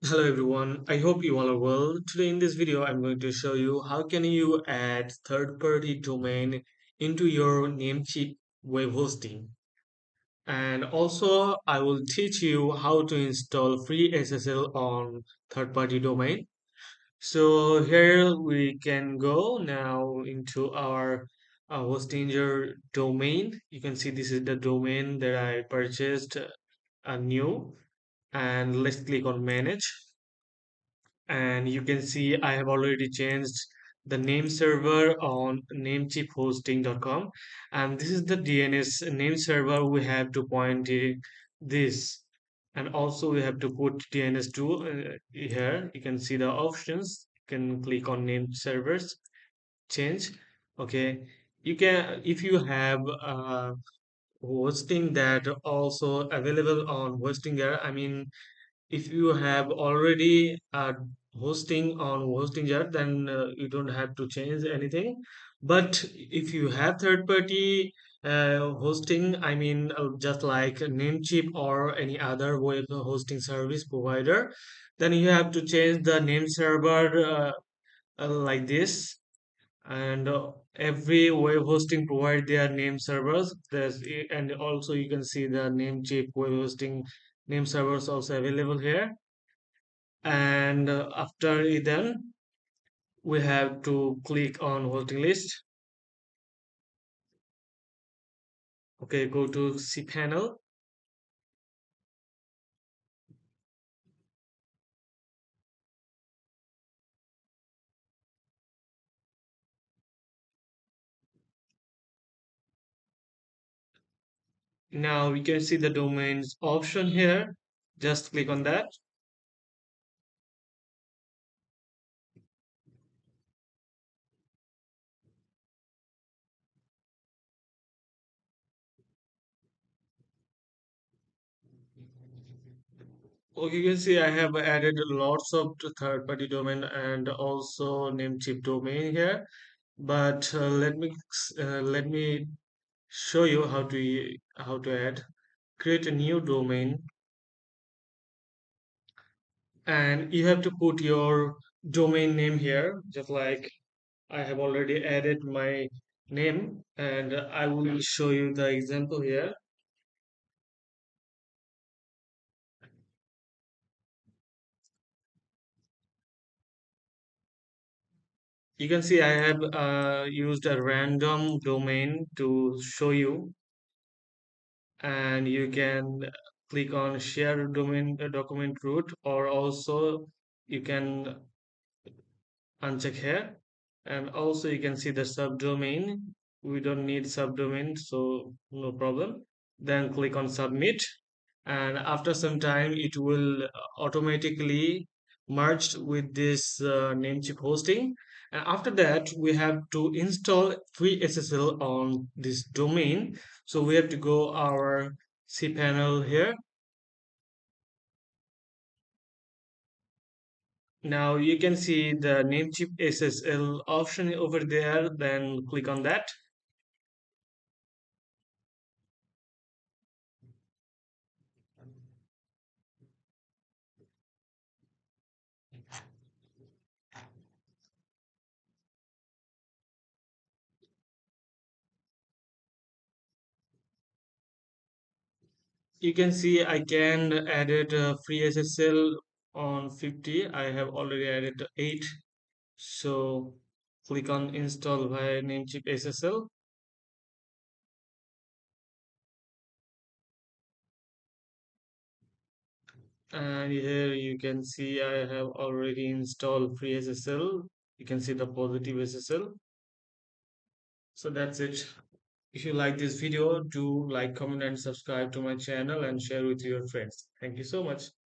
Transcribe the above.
Hello everyone, I hope you all are well. Today in this video I'm going to show you how can you add third-party domain into your Namecheap web hosting. And also I will teach you how to install free SSL on third-party domain. So here we can go now into our Hostinger domain. You can see this is the domain that I purchased new, and let's click on manage. And you can see I have already changed the name server on namecheaphosting.com, and this is the DNS name server. We have to point this, and also we have to put DNS2 here. You can see the options. You can click on name servers, change. Okay, you can, if you have hosting that also available on Hostinger, I mean, if you have already hosting on Hostinger, then you don't have to change anything. But if you have third party hosting, I mean, just like Namecheap or any other web hosting service provider, then you have to change the name server like this. And every web hosting provide their name servers. And also you can see the Namecheap web hosting name servers also available here. And after it done, we have to click on hosting list. Okay, go to cpanel. Now we can see the domains option here. Just click on that. Okay, you can see I have added lots of third-party domain and also Namecheap domain here. But let me show you how to add. Create a new domain, and you have to put your domain name here, just like I have already added my name, and I will show you the example here. You can see I have used a random domain to show you, and you can click on share domain document root, or also you can uncheck here. And also you can see the subdomain. We don't need subdomain, so no problem. Then click on submit, and after some time it will automatically merged with this Namecheap hosting. And after that we have to install free SSL on this domain. So we have to go our cpanel here. Now you can see the Namecheap SSL option over there, then click on that. You can see I can added free SSL on 50. I have already added 8. So click on install via Namecheap SSL. And here you can see I have already installed free SSL. You can see the positive SSL. So that's it. If you like this video, do like, comment, and subscribe to my channel and share with your friends. Thank you so much.